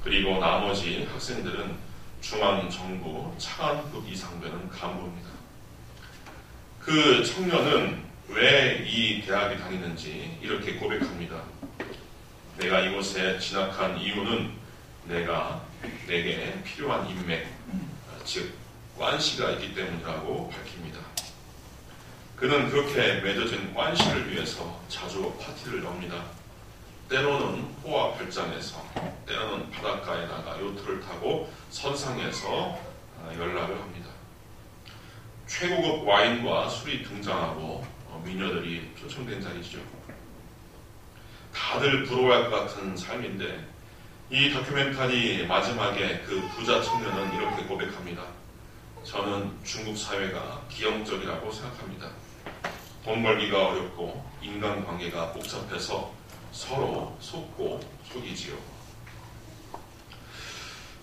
그리고 나머지 학생들은 중앙정부 차관급 이상 되는 간부입니다. 그 청년은 왜 이 대학에 다니는지 이렇게 고백합니다. 내가 이곳에 진학한 이유는 내게 필요한 인맥, 즉 관시가 있기 때문이라고 밝힙니다. 그는 그렇게 맺어진 관시를 위해서 자주 파티를 엽니다. 때로는 호화 별장에서, 때로는 바닷가에 나가 요트를 타고 선상에서 연락을 합니다. 최고급 와인과 술이 등장하고 미녀들이 초청된 자리죠. 다들 부러워할 것 같은 삶인데 이 다큐멘터리 마지막에 그 부자 청년은 이렇게 고백합니다. 저는 중국 사회가 기형적이라고 생각합니다. 돈 벌기가 어렵고 인간관계가 복잡해서 서로 속고 속이지요.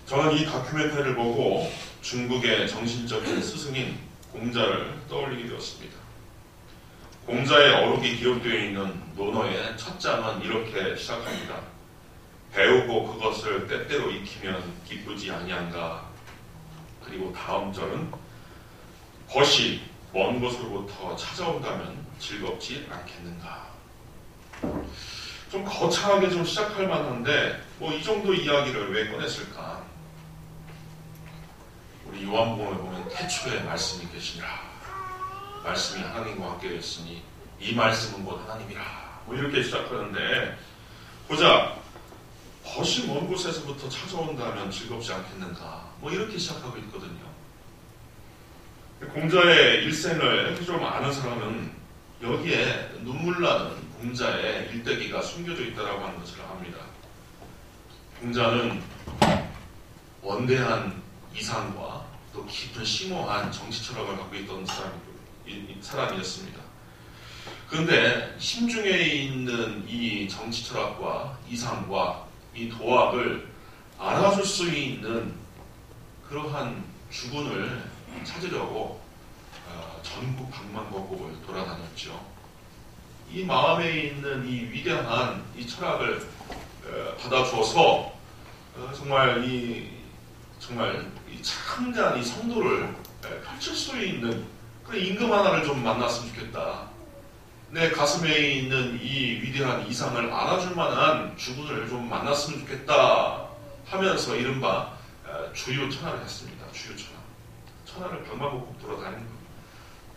저는 이 다큐멘터리를 보고 중국의 정신적인 스승인 공자를 떠올리게 되었습니다. 공자의 어록이 기록되어 있는 논어의 첫 장은 이렇게 시작합니다. 배우고 그것을 때때로 익히면 기쁘지 아니한가. 그리고 다음 절은 벗이 먼 곳으로부터 찾아온다면 즐겁지 않겠는가. 좀 거창하게 좀 시작할 만한데 이 정도 이야기를 왜 꺼냈을까? 우리 요한복음을 보면 태초에 말씀이 계시니라. 말씀이 하나님과 함께 했으니 이 말씀은 곧 하나님이라. 이렇게 시작하는데 보자. 벗이 먼 곳에서부터 찾아온다면 즐겁지 않겠는가. 이렇게 시작하고 있거든요. 공자의 일생을 좀 아는 사람은 여기에 눈물 나는 공자의 일대기가 숨겨져 있다고 하는 것을 압니다. 공자는 원대한 이상과 또 깊은 심오한 정치 철학을 갖고 있던 사람이었습니다. 그런데 심중에 있는 이 정치 철학과 이상과 이 도학을 알아줄 수 있는 그러한 주군을 찾으려고 전국 방방곡곡을 돌아다녔죠. 이 마음에 있는 이 위대한 이 철학을 받아줘서 정말 이 참된 이 성도를 펼칠 수 있는 그런 임금 하나를 좀 만났으면 좋겠다. 내 가슴에 있는 이 위대한 이상을 알아줄 만한 주군을 좀 만났으면 좋겠다 하면서 이른바 주유천하를 했습니다. 주유천하. 천하를 방방곡곡 돌아다니는 겁니다.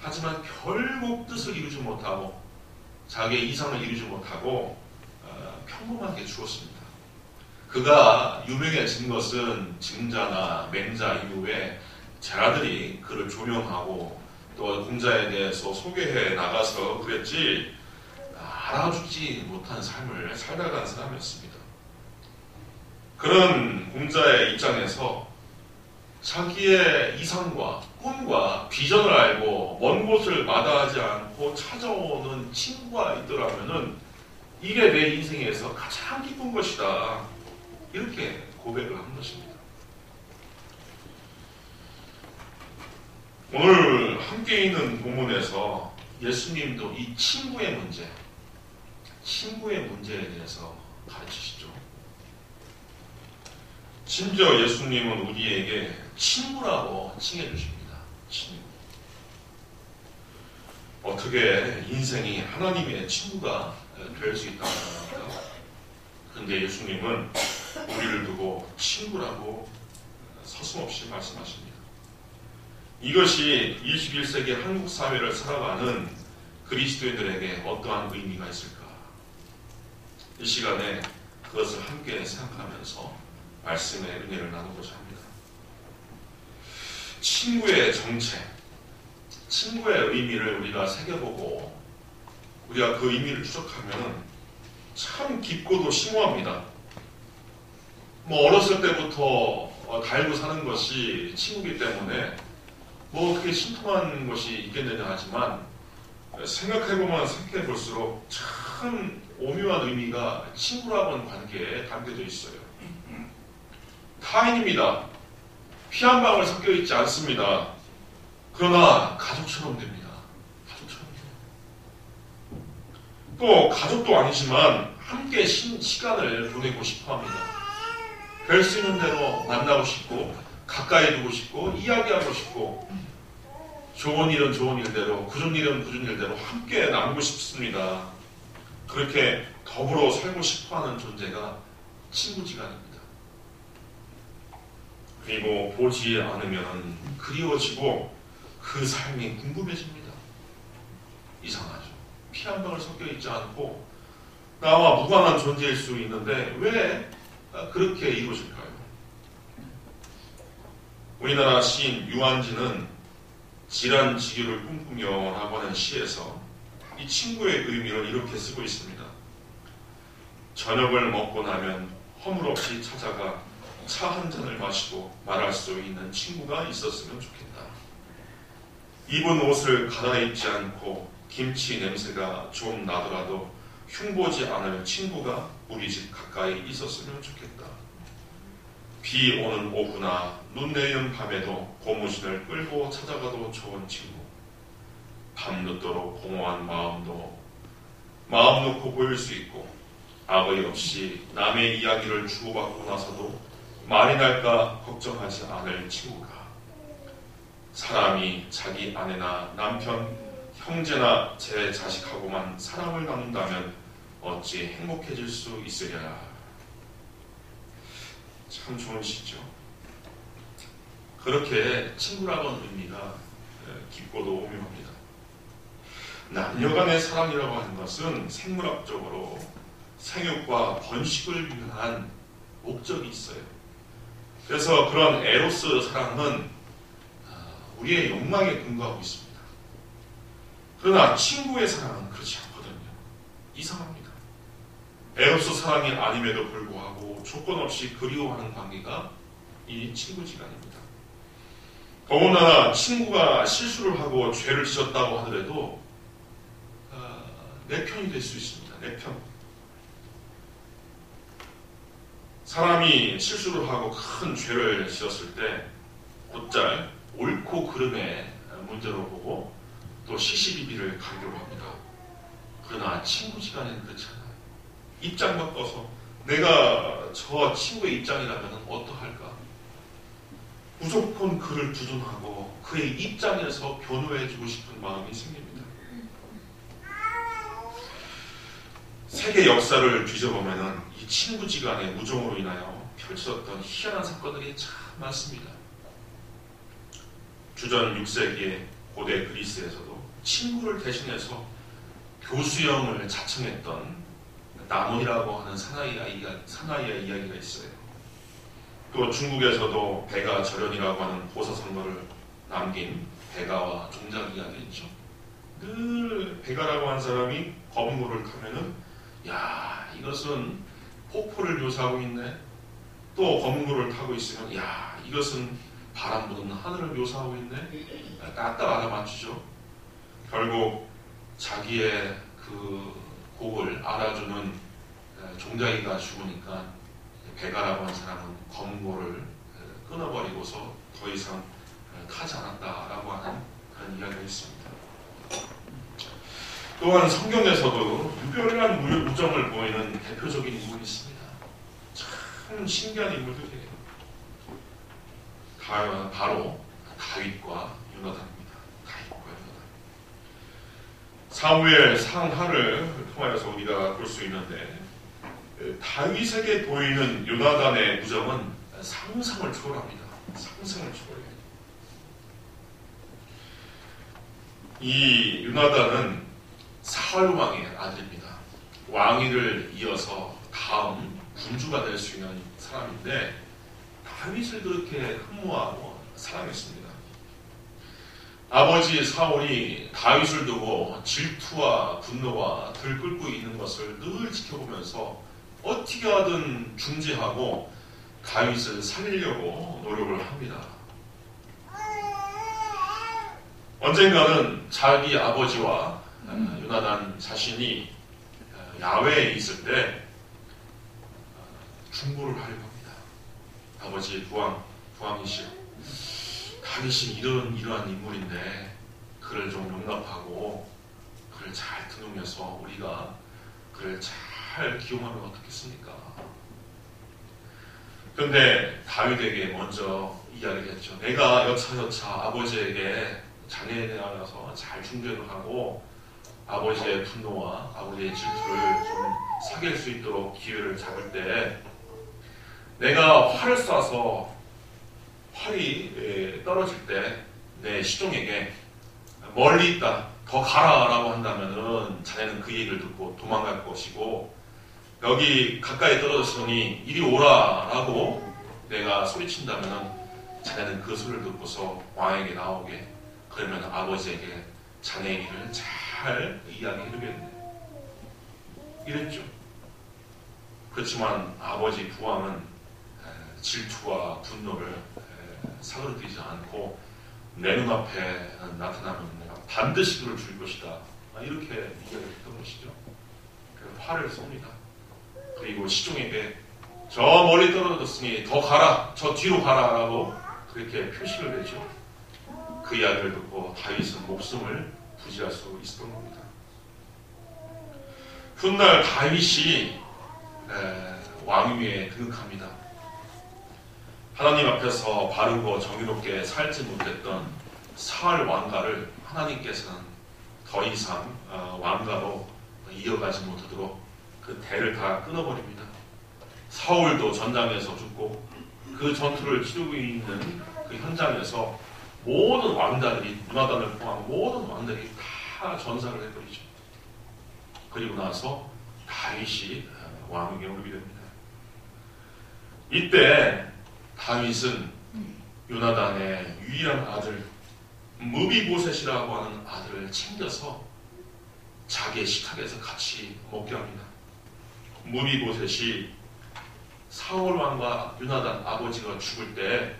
하지만 결국 뜻을 이루지 못하고 자기의 이상을 이루지 못하고 평범하게 죽었습니다. 그가 유명해진 것은 증자나 맹자 이후에 제라들이 그를 조명하고 또 공자에 대해서 소개해 나가서 그랬지 알아주지 못한 삶을 살다간 사람이었습니다. 그런 공자의 입장에서 자기의 이상과 꿈과 비전을 알고 먼 곳을 마다하지 않고 찾아오는 친구가 있더라면은 이게 내 인생에서 가장 기쁜 것이다. 이렇게 고백을 한 것입니다. 오늘 함께 있는 본문에서 예수님도 이 친구의 문제에 대해서 가르치시죠. 심지어 예수님은 우리에게 친구라고 칭해 주십니다. 친구. 어떻게 인생이 하나님의 친구가 될 수 있다고 합니까? 그런데 예수님은 우리를 두고 친구라고 서슴없이 말씀하십니다. 이것이 21세기 한국 사회를 살아가는 그리스도인들에게 어떠한 의미가 있을까? 이 시간에 그것을 함께 생각하면서 말씀의 은혜를 나누고자 합니다. 친구의 정체, 친구의 의미를 우리가 새겨보고 우리가 그 의미를 추적하면 참 깊고도 심오합니다. 어렸을 때부터 달고 사는 것이 친구이기 때문에 그게 신통한 것이 있겠느냐 하지만 생각해보면 생각해볼수록 참 오묘한 의미가 친구라고는 관계에 담겨져 있어요. 타인입니다. 피 한 방울 섞여 있지 않습니다. 그러나 가족처럼 됩니다. 가족처럼 돼요. 또 가족도 아니지만 함께 시간을 보내고 싶어 합니다. 뵐 수 있는 대로 만나고 싶고 가까이 두고 싶고 이야기하고 싶고 좋은 일은 좋은 일대로 굳은 일은 굳은 일대로 함께 나누고 싶습니다. 그렇게 더불어 살고 싶어하는 존재가 친구지간입니다. 그리고 보지 않으면 그리워지고 그 삶이 궁금해집니다. 이상하죠. 피 한 방울 섞여 있지 않고 나와 무관한 존재일 수 있는데 왜 그렇게 이루어질까요? 우리나라 시인 유한지는 질환지교를 꿈꾸며 라고 하는 시에서 이 친구의 의미를 이렇게 쓰고 있습니다. 저녁을 먹고 나면 허물없이 찾아가 차 한 잔을 마시고 말할 수 있는 친구가 있었으면 좋겠다. 입은 옷을 갈아입지 않고 김치 냄새가 좀 나더라도 흉보지 않을 친구가 우리 집 가까이 있었으면 좋겠다. 비 오는 오후나 눈 내리는 밤에도 고무신을 끌고 찾아가도 좋은 친구. 밤늦도록 공허한 마음도 마음 놓고 보일 수 있고 아버지 없이 남의 이야기를 주고받고 나서도 말이 날까 걱정하지 않을 친구가 사람이 자기 아내나 남편, 형제나 제 자식하고만 사랑을 나눈다면 어찌 행복해질 수 있으랴. 참 좋은 시죠. 그렇게 친구라는 의미가 깊고도 오묘합니다. 남녀간의 사랑이라고 하는 것은 생물학적으로 생육과 번식을 위한 목적이 있어요. 그래서 그런 에로스 사랑은 우리의 욕망에 근거하고 있습니다. 그러나 친구의 사랑은 그렇지 않거든요. 이상합니다. 에로스 사랑이 아님에도 불구하고 조건 없이 그리워하는 관계가 이 친구지간입니다. 더군다나 친구가 실수를 하고 죄를 지었다고 하더라도 내 편이 될 수 있습니다. 내 편. 사람이 실수를 하고 큰 죄를 지었을 때 곧잘 옳고 그름의 문제로 보고 또 시시비비를 가기로 합니다. 그러나 친구지간에는 그렇지 않아요. 입장 바꿔서 내가 저 친구의 입장이라면 어떠할까? 무조건 그를 두둔하고 그의 입장에서 변호해주고 싶은 마음이 생깁니다. 세계 역사를 뒤져보면 이 친구지간의 우정으로 인하여 펼쳐졌던 희한한 사건들이 참 많습니다. 주전 6세기의 고대 그리스에서도 친구를 대신해서 교수형을 자청했던 남원이라고 하는 사나이의 이야기가 있어요. 또 중국에서도 배가 절연이라고 하는 보사선거를 남긴 배가와 종작 이야기가 있죠. 늘 배가라고 한 사람이 거북물을 타면은 야, 이것은 폭포를 묘사하고 있네. 또 거북물을 타고 있으면 야, 이것은 바람 부는 하늘을 묘사하고 있네. 딱딱 알아맞추죠. 결국 자기의 그 곡을 알아주는 종자기가 죽으니까 배가라고 한 사람은 거북물을 끊어버리고서 더 이상 타지 않았다라고 하는 그런 이야기가 있습니다. 또한 성경에서도 유별난 우정을 보이는 대표적인 인물이 있습니다. 참 신기한 인물들이에요. 바로 다윗과 요나단입니다. 다윗과 요나단. 사무엘 상하를 통하여서 우리가 볼 수 있는데 다윗에게 보이는 요나단의 우정은 상상을 초월합니다. 상상을 초월해요. 이 요나단은 사울 왕의 아들입니다. 왕위를 이어서 다음 군주가 될 수 있는 사람인데 다윗을 그렇게 흠모하고 사랑했습니다. 아버지 사울이 다윗을 두고 질투와 분노와 들끓고 있는 것을 늘 지켜보면서 어떻게 하든 중재하고 다윗을 살리려고 노력을 합니다. 언젠가는 자기 아버지와 요나단 자신이 야외에 있을 때 중보를 하려고 합니다. 아버지 부왕이시여, 다윗이 이러한 인물인데 그를 좀 용납하고 그를 잘 드누면서 우리가 그를 잘 기용하면 어떻겠습니까? 그런데 다윗에게 먼저 이야기를 했죠. 내가 여차여차 아버지에게 자네에 대하여서 잘 중재를 하고 아버지의 분노와 아버지의 질투를 좀 사귈 수 있도록 기회를 잡을 때 내가 활을 쏴서 활이 떨어질 때 내 시종에게 멀리 있다, 더 가라라고 한다면은 자네는 그 얘기를 듣고 도망갈 것이고, 여기 가까이 떨어졌으니 이리 오라라고 내가 소리친다면은 자네는 그 소리를 듣고서 왕에게 나오게, 그러면 아버지에게 자네의 일을 잘 이야기해주겠네, 이랬죠. 그렇지만 아버지 부왕은 질투와 분노를 사그러뜨리지 않고 내 눈앞에 나타나면 내가 반드시 그를 죽일 것이다, 이렇게 이야기했던 것이죠. 그래서 활을 쏩니다. 그리고 시종에게 저 멀리 떨어졌으니 더 가라, 저 뒤로 가라라고 그렇게 표시를 내죠. 그 이야기를 듣고 다윗은 목숨을 부지할 수 있었던 겁니다. 훗날 다윗이 왕위에 등극합니다. 하나님 앞에서 바르고 정의롭게 살지 못했던 사울 왕가를 하나님께서는 더 이상 왕가로 이어가지 못하도록 그 대를 다 끊어버립니다. 사울도 전장에서 죽고 그 전투를 치르고 있는 그 현장에서 모든 왕자들이, 요나단을 포함한 모든 왕들이 다 전사를 해버리죠. 그리고 나서 다윗이 왕위에 오르게 됩니다. 이때 다윗은 요나단의 유일한 아들 무비보셋이라고 하는 아들을 챙겨서 자기의 식탁에서 같이 먹게 합니다. 무비보셋이 사울 왕과 요나단 아버지가 죽을 때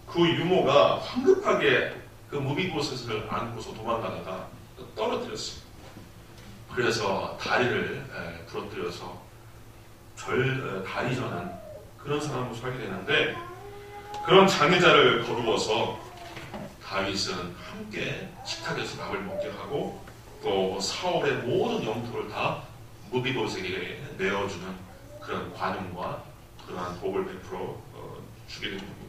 그 유모가 황급하게 그 무비보셋을 안고서 도망가다가 떨어뜨렸어요. 그래서 다리를 부러뜨려서 다리 저는 그런 사람으로 살게 되는데, 그런 장애자를 거두어서 다윗은 함께 식탁에서 밥을 먹게 하고 또 사울의 모든 영토를 다 무비보셋에게 내어주는 그런 관용과 그러한 복을 베풀어 주게 된 겁니다.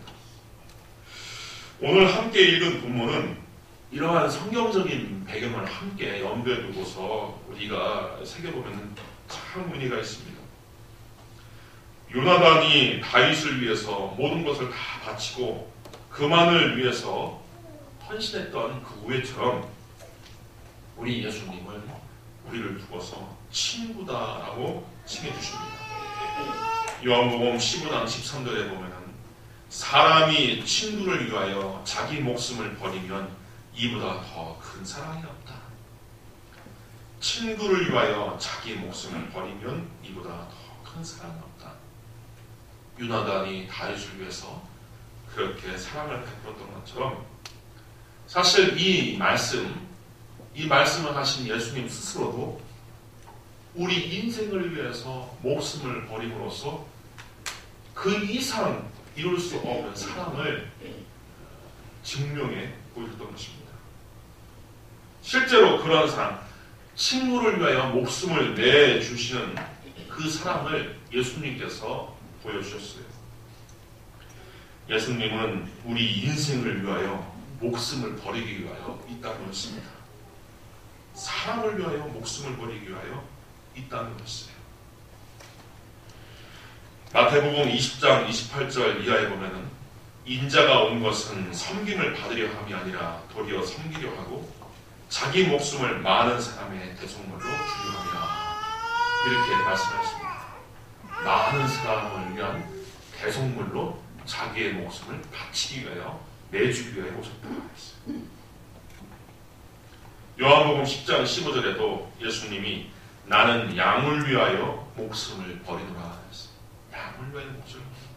오늘 함께 읽은 본문은 이러한 성경적인 배경을 함께 염두에 두고서 우리가 새겨보면 참 의미가 있습니다. 요나단이 다윗을 위해서 모든 것을 다 바치고 그만을 위해서 헌신했던 그 후회처럼 우리 예수님은 우리를 두고서 친구다라고 칭해 주십니다. 요한복음 15장 13절에 보면 사람이 친구를 위하여 자기 목숨을 버리면 이보다 더 큰 사랑이 없다. 친구를 위하여 자기 목숨을 버리면 이보다 더 큰 사랑이 없다. 요나단이 다윗을 위해서 그렇게 사랑을 베풀었던 것처럼 사실 이 말씀을 하신 예수님 스스로도 우리 인생을 위해서 목숨을 버림으로써 그 이상 이룰 수 없는 사랑을 증명해 보여줬던 것입니다. 실제로 그런 사랑, 친구를 위하여 목숨을 내주시는 그 사랑을 예수님께서 보여주셨어요. 예수님은 우리 인생을 위하여 목숨을 버리기 위하여 있다는 것입니다. 사랑을 위하여 목숨을 버리기 위하여 있다는 것이에요. 마태복음 20장 28절 이하에 보면은 인자가 온 것은 섬김을 받으려 함이 아니라 도리어 섬기려 하고 자기 목숨을 많은 사람의 대속물로 주려 함이라, 이렇게 말씀하셨습니다. 많은 사람을 위한 대속물로 자기의 목숨을 바치기 위하여 내주기 위하여 오셨다고 했어요. 요한복음 10장 15절에도 예수님이 나는 양을 위하여 목숨을 버리노라 했어요. 양을 위하여 목숨을 버리노라.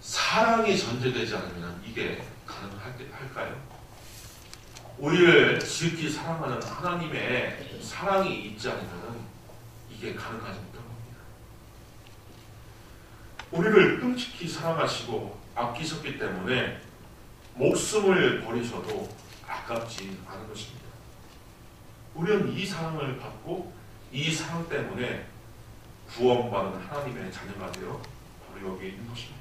사랑이 전제되지 않으면 이게 가능할까요? 우리를 지극히 사랑하는 하나님의 사랑이 있지 않으면 이게 가능하지 못한 겁니다. 우리를 끔찍히 사랑하시고 아끼셨기 때문에 목숨을 버리셔도 아깝지 않은 것입니다. 우리는 이 사랑을 받고 이 사랑 때문에 구원받은 하나님의 자녀가 되어 바로 여기에 있는 것입니다.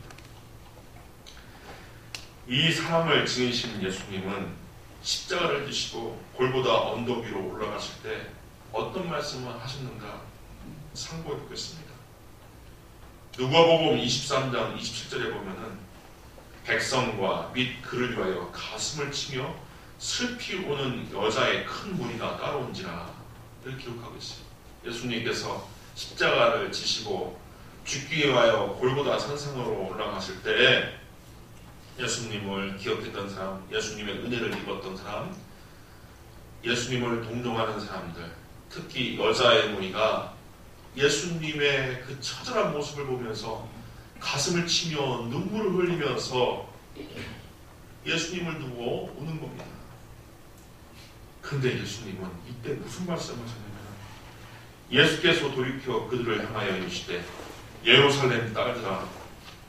이 삶을 지니신 예수님은 십자가를 지시고 골고다 언덕 위로 올라가실 때 어떤 말씀을 하셨는가 상고해 보겠습니다. 누가복음 23장 27절에 보면은 백성과 및 그를 위하여 가슴을 치며 슬피 오는 여자의 큰 무리가 따라온지라 를 기록하고 있어요. 예수님께서 십자가를 지시고 죽기 위하여 골고다 산상으로 올라가실 때 예수님을 기억했던 사람, 예수님의 은혜를 입었던 사람, 예수님을 동정하는 사람들, 특히 여자의 무리가 예수님의 그 처절한 모습을 보면서 가슴을 치며 눈물을 흘리면서 예수님을 두고 우는 겁니다. 근데 예수님은 이때 무슨 말씀을 하셨냐면 예수께서 돌이켜 그들을 향하여 이르시되 예루살렘 딸들아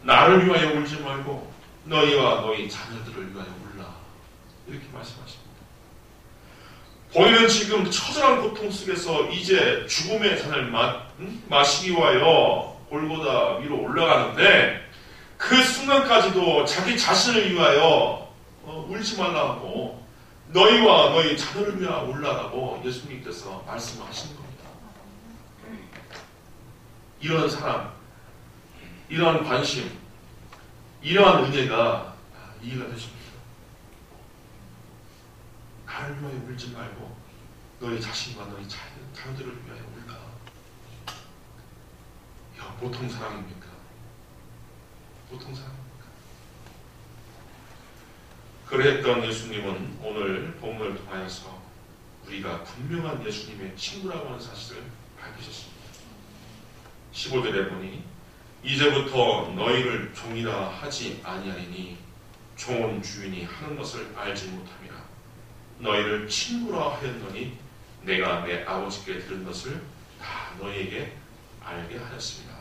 나를 위하여 울지 말고 너희와 너희 자녀들을 위하여 울라 이렇게 말씀하십니다. 본인은 지금 처절한 고통 속에서 이제 죽음의 잔을 마시기 위하여 골고다 위로 올라가는데 그 순간까지도 자기 자신을 위하여 울지 말라고 너희와 너희 자녀를 위하여 울라라고 예수님께서 말씀하시는 겁니다. 이런 사랑, 이러한 관심, 이러한 은혜가 이해가 되십니다. 나를 위하여 울지 말고 너희 자신과 너희 자녀들을 위하여 울라. 야, 보통 사랑입니까? 보통 사랑입니까? 그랬던 예수님은 오늘 본문을 통하여서 우리가 분명한 예수님의 친구라고 하는 사실을 밝히셨습니다. 15절에 보니 이제부터 너희를 종이라 하지 아니하리니 종은 주인이 하는 것을 알지 못함이라. 너희를 친구라 하였노니 내가 내 아버지께 들은 것을 다 너희에게 알게 하였습니다.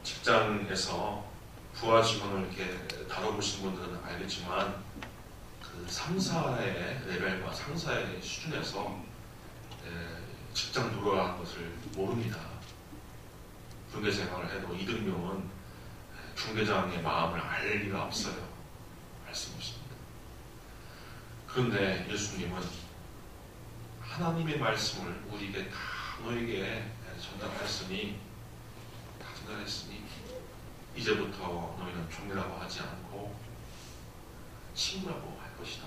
직장에서 부하 직원을 이렇게 다뤄보신 분들은 알겠지만 그 상사의 레벨과 상사의 수준에서 직장 돌아가는 것을 모릅니다. 중개 생활을 해도 이등병은 중개장의 마음을 알 리가 없어요. 알 수 없습니다. 그런데 예수님은 하나님의 말씀을 우리에게 다 너에게 전달했으니 이제부터 너희는 종이라고 하지 않고 친구라고 할 것이다.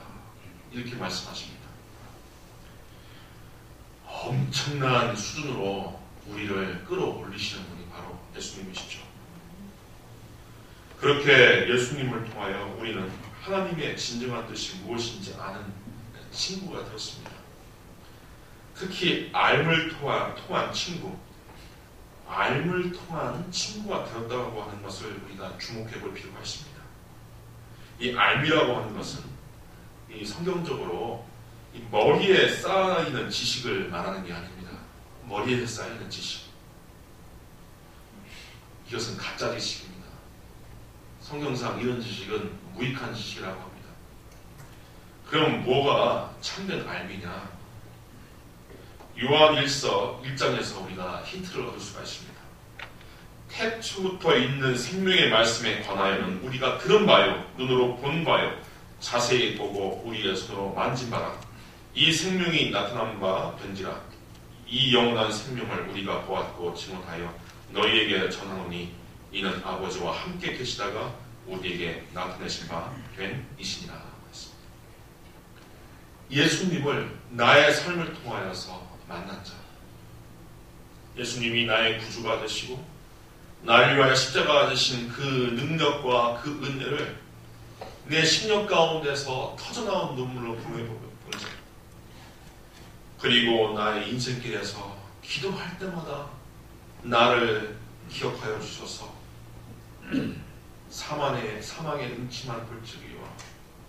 이렇게 말씀하십니다. 엄청난 수준으로 우리를 끌어올리시는 분이 바로 예수님이시죠. 그렇게 예수님을 통하여 우리는 하나님의 진정한 뜻이 무엇인지 아는 친구가 되었습니다. 특히 알을 통한 친구, 알을 통한 친구가 되었다고 하는 것을 우리가 주목해 볼 필요가 있습니다. 이 알미라고 하는 것은 이 성경적으로 이 머리에 쌓여있는 지식을 말하는 게 아닙니다. 머리에 쌓여있는 지식. 이것은 가짜 지식입니다. 성경상 이런 지식은 무익한 지식이라고 합니다. 그럼 뭐가 참된 알미냐? 요한일서 1장에서 우리가 힌트를 얻을 수가 있습니다. 태초부터 있는 생명의 말씀에 관하여는 우리가 들은 바요, 눈으로 본 바요, 자세히 보고 우리의 손으로 만진 바라. 이 생명이 나타난 바 된지라. 이 영원한 생명을 우리가 보았고 증언하여 너희에게 전하노니 이는 아버지와 함께 계시다가 우리에게 나타내신 바 된 이시니라. 예수님을 나의 삶을 통하여서 만난 자, 예수님이 나의 구주가 되시고 나를 위하여 십자가가 되신 그 능력과 그 은혜를 내 심령 가운데서 터져나온 눈물로 보내본 자, 그리고 나의 인생길에서 기도할 때마다 나를 기억하여 주셔서 사망의 음침한 불치기와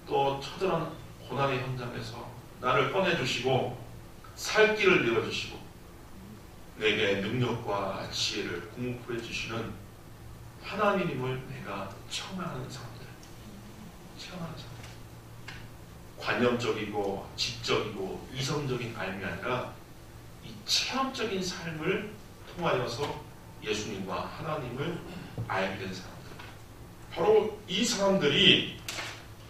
또 처절한 고난의 현장에서 나를 꺼내주시고 살 길을 내어주시고 내게 능력과 지혜를 공급해 주시는 하나님을 내가 체험하는 사람들, 관념적이고 지적이고 이성적인 삶이 아니라 이 체험적인 삶을 통하여서 예수님과 하나님을 알게 된 사람들, 바로 이 사람들이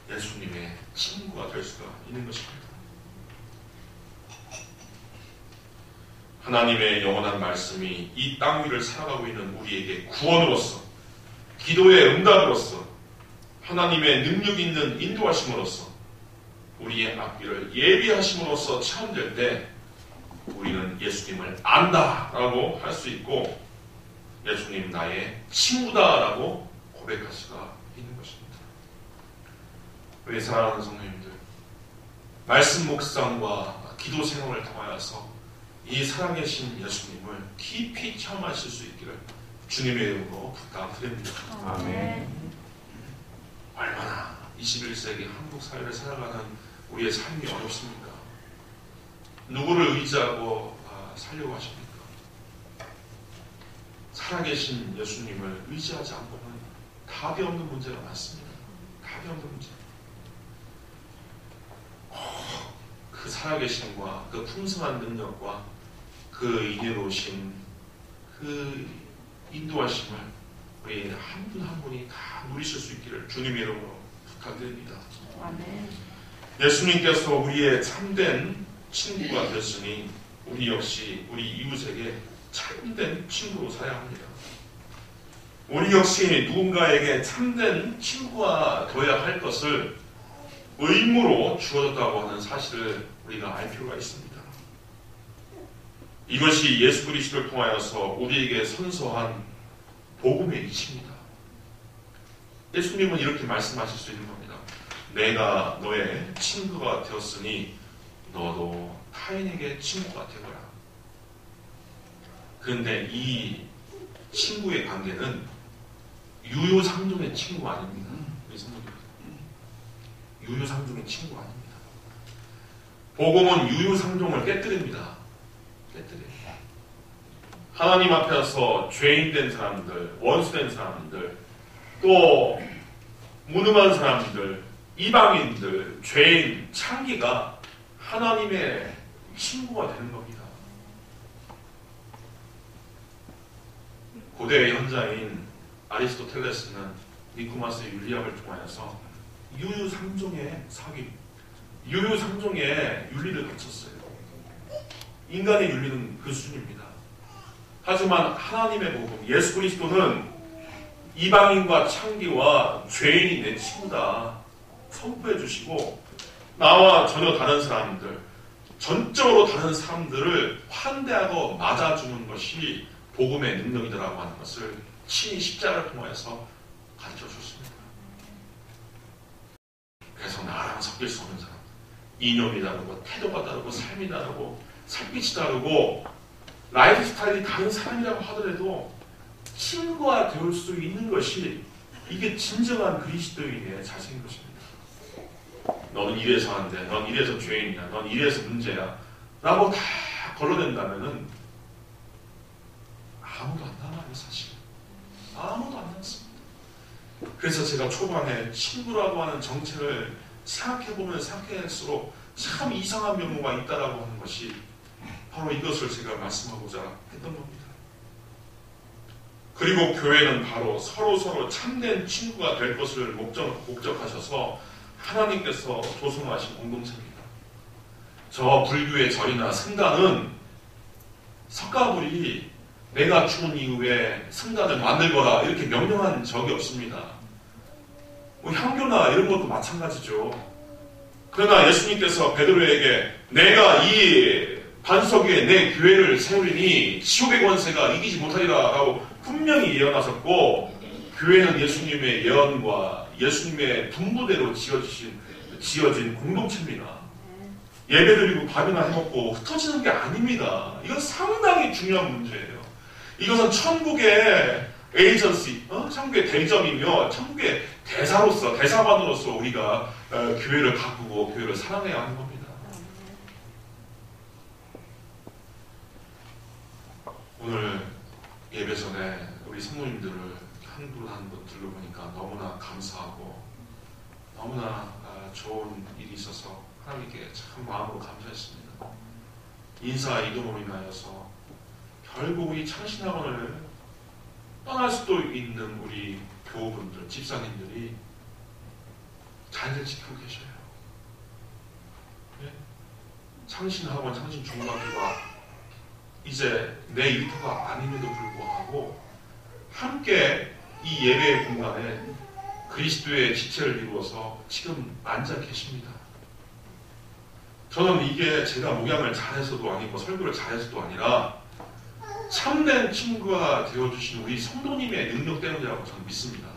예수님의 친구가 될 수가 있는 것입니다. 하나님의 영원한 말씀이 이 땅 위를 살아가고 있는 우리에게 구원으로서, 기도의 응답으로서, 하나님의 능력 있는 인도하심으로서, 우리의 앞길을 예비하심으로써 체험될 때 우리는 예수님을 안다라고 할 수 있고, 예수님 나의 친구다라고 고백할 수가 있는 것입니다. 우리 사랑하는 성도님들, 말씀 묵상과 기도 생활을 통하여서 이 살아계신 예수님을 깊이 체험하실 수 있기를 주님의 이름으로 부탁드립니다. 아멘. 얼마나 21세기 한국 사회를 살아가는 우리의 삶이 어렵습니까? 누구를 의지하고 살려고 하십니까? 살아계신 예수님을 의지하지 않고는 답이 없는 문제가 많습니다. 답이 없는 문제. 그 살아계심과 그 풍성한 능력과 그 인내로우심, 그 인도하심을 우리 한 분 한 분이 다 누리실 수 있기를 주님의 이름으로 부탁드립니다. 아멘. 예수님께서 우리의 참된 친구가 되었으니 우리 역시 우리 이웃에게 참된 친구로 살아야 합니다. 우리 역시 누군가에게 참된 친구가 되어야 할 것을 의무로 주어졌다고 하는 사실을 우리가 알 필요가 있습니다. 이것이 예수 그리스도를 통하여서 우리에게 선서한 복음의 이치입니다. 예수님은 이렇게 말씀하실 수 있는 겁니다. 내가 너의 친구가 되었으니 너도 타인에게 친구가 되거라. 그런데 이 친구의 관계는 유유상종의 친구 아닙니다. 유유상종의 친구 아닙니다. 복음은 유유상종을 깨뜨립니다. 깨뜨려요. 하나님 앞에서 죄인된 사람들, 원수된 사람들, 또 무능한 사람들, 이방인들, 죄인, 창기가 하나님의 친구가 되는 겁니다. 고대의 현자인 아리스토텔레스는 니코마스의 윤리학을 통하여서 유유상종의 사귐, 유유상종의 윤리를 갖췄어요. 인간의 윤리는 그 수준입니다. 하지만 하나님의 복음, 예수 그리스도는 이방인과 창기와 죄인이 내 친구다 선포해 주시고, 나와 전혀 다른 사람들, 전적으로 다른 사람들을 환대하고 맞아주는 것이 복음의 능력이라고 하는 것을 친히 십자가를 통해서 가르쳐 줬습니다. 그래서 나랑 섞일 수 없는 사람, 이념이 다르고 태도가 다르고 삶이 다르고 살빛이 다르고 라이프 스타일이 다른 사람이라고 하더라도 친구가 될 수 있는 것이, 이게 진정한 그리스도인의 자세인 것입니다. 너는 이래서 안 돼, 넌 이래서 죄인이야, 넌 이래서 문제야 라고 다 걸러낸다면은 아무도 안 남아요. 사실 아무도 안 남습니다. 그래서 제가 초반에 친구라고 하는 정체를 생각해보면 생각할수록 참 이상한 면모가 있다라고 하는 것이 바로 이것을 제가 말씀하고자 했던 겁니다. 그리고 교회는 바로 서로 참된 친구가 될 것을 목적하셔서 하나님께서 조성하신 공동체입니다. 저 불교의 절이나 성당은 석가불이 내가 죽은 이후에 성당을 만들거라 이렇게 명령한 적이 없습니다. 뭐 향교나 이런 것도 마찬가지죠. 그러나 예수님께서 베드로에게 내가 이 반석 위에 내 교회를 세우리니 지옥의 권세가 이기지 못하리라 라고 분명히 예언하셨고, 교회는 예수님의 예언과 예수님의 분부대로 지어진 공동체입니다. 예배드리고 밥이나 해먹고 흩어지는 게 아닙니다. 이건 상당히 중요한 문제예요. 이것은 천국의 에이전시, 천국의 대점이며 천국의 대사로서, 대사관으로서 우리가 교회를 가꾸고 교회를 사랑해야 하는 겁니다. 오늘 예배 전에 우리 성도님들을 한 분 한 분 들러보니까 너무나 감사하고 너무나 좋은 일이 있어서 하나님께 참 마음으로 감사했습니다. 인사 이동으로 인하여서 결국 이 창신학원을 떠날 수도 있는 우리 교우분들, 집사님들이 자리를 지키고 계셔요. 네? 창신학원, 창신종합교가 이제 내 일터가 아님에도 불구하고 함께 이 예배의 공간에 그리스도의 지체를 이루어서 지금 앉아 계십니다. 저는 이게 제가 목양을 잘해서도 아니고 설교를 잘해서도 아니라 참된 친구가 되어주신 우리 성도님의 능력 때문이라고 저는 믿습니다.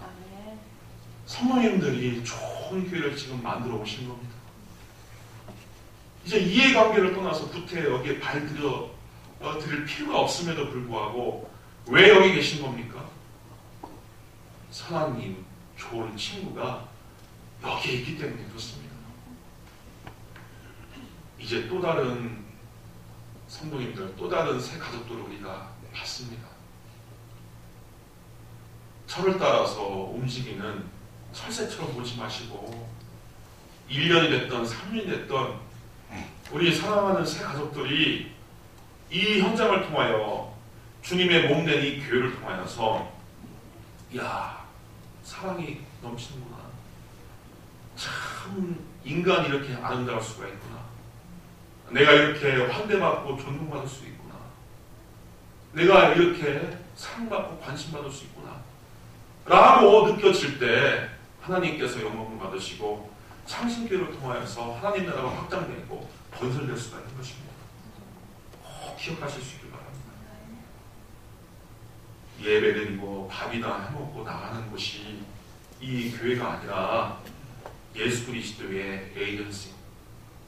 성도님들이 좋은 교회를 지금 만들어 오신 겁니다. 이제 이해관계를 떠나서 구태 여기에 발들여 드릴 필요가 없음에도 불구하고 왜 여기 계신 겁니까? 선하님, 좋은 친구가 여기에 있기 때문에 그렇습니다. 이제 또 다른 성도님들, 또 다른 새 가족들을 우리가 봤습니다. 철을 따라서 움직이는 철새처럼 보지 마시고 1년이 됐던 3년이 됐던 우리 사랑하는 새 가족들이 이 현장을 통하여 주님의 몸된 이 교회를 통하여서 야, 사랑이 넘치는구나. 참 인간이 이렇게 아름다울 수가 있구나. 내가 이렇게 환대받고 존경받을 수 있구나. 내가 이렇게 사랑받고 관심받을 수 있구나. 라고 느껴질 때 하나님께서 영광을 받으시고 창신교회를 통하여서 하나님 나라가 확장되고 건설될 수가 있는 것입니다. 꼭 기억하실 수 있길 바랍니다. 예배드리고 밥이나 해먹고 나가는 곳이 이 교회가 아니라 예수 그리스도의 에이전시,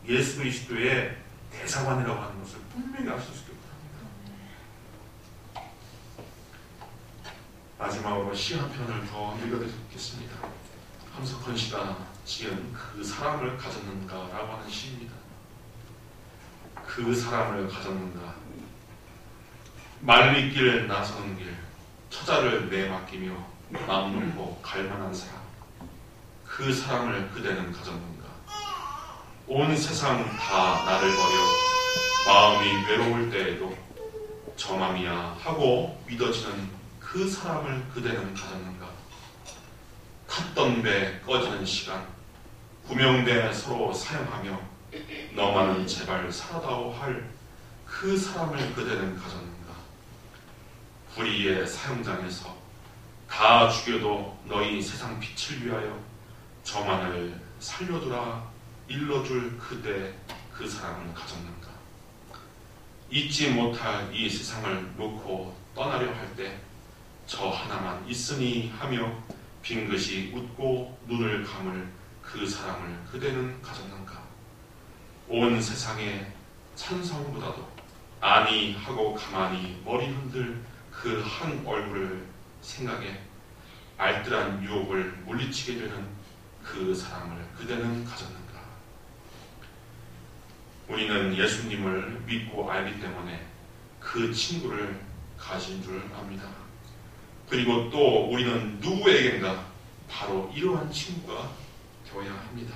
예수 그리스도의 대사관이라고 하는 것을 분명히 아실 수 있길 바랍니다. 마지막으로 시 한 편을 더 읽어드리겠습니다. 함석헌 씨가 지은 그 사람을 가졌는가라고 하는 시입니다. 그 사람을 가졌는가. 말리길 나서는 길, 처자를 내맡기며 마음 놓고 갈만한 사람. 그 사람을 그대는 가졌는가. 온 세상 다 나를 버려 마음이 외로울 때에도 저 맘이야 하고 믿어지는 그 사람을 그대는 가졌는가. 탔던 배 꺼지는 시간, 구명대 서로 사용하며 너만은 제발 살아다오 할 그 사람을 그대는 가졌는가. 불의의 사형장에서 다 죽여도 너희 세상 빛을 위하여 저만을 살려두라 일러줄 그대 그 사람을 가졌는가. 잊지 못할 이 세상을 놓고 떠나려 할 때 저 하나만 있으니 하며 빙긋이 웃고 눈을 감을 그 사람을 그대는 가졌는가. 온 세상의 찬성보다도 아니 하고 가만히 머리 흔들 그 한 얼굴을 생각해 알뜰한 유혹을 물리치게 되는 그 사람을 그대는 가졌는가. 우리는 예수님을 믿고 알기 때문에 그 친구를 가진 줄 압니다. 그리고 또 우리는 누구에겐가 바로 이러한 친구가 되어야 합니다.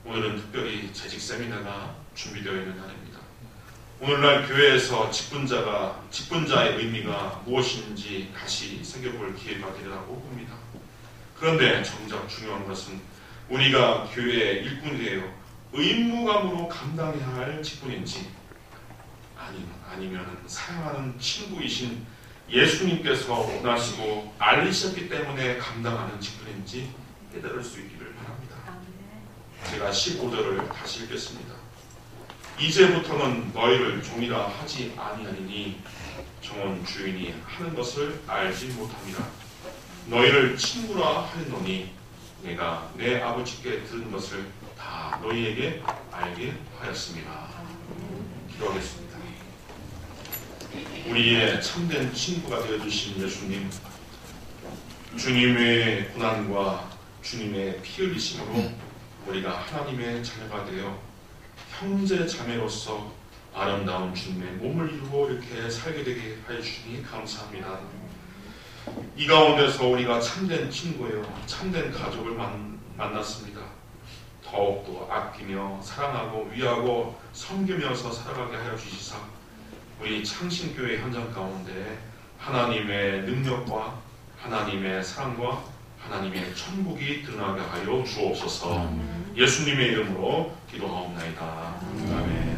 오늘은 특별히 재직 세미나가 준비되어 있는 날입니다. 오늘날 교회에서 직분자의 의미가 무엇인지 다시 새겨볼 기회가 되리라고 봅니다. 그런데 정작 중요한 것은 우리가 교회의 일꾼이 되어 의무감으로 감당해야 할 직분인지 아니면 사랑하는 친구이신 예수님께서 원하시고 알리셨기 때문에 감당하는 직분인지 깨달을 수 있기를 바랍니다. 제가 15절을 다시 읽겠습니다. 이제부터는 너희를 종이라 하지 아니하리니 종은 주인이 하는 것을 알지 못함이라. 너희를 친구라 하였노니 내가 내 아버지께 들은 것을 다 너희에게 알게 하였습니다. 기도하겠습니다. 우리의 참된 친구가 되어주신 예수님, 주님의 고난과 주님의 피 흘리심으로 우리가 하나님의 자녀가 되어 형제 자매로서 아름다운 주님의 몸을 이루고 이렇게 살게 되게 하여 주시니 감사합니다. 이 가운데서 우리가 참된 친구예요, 참된 가족을 만났습니다. 더욱더 아끼며 사랑하고 위하고 섬기면서 살아가게 하여 주시사 우리 창신교회 현장 가운데 하나님의 능력과 하나님의 사랑과 하나님의 천국이 드러나게 하여 주옵소서. 예수님의 이름으로 기도하옵나이다. 아멘.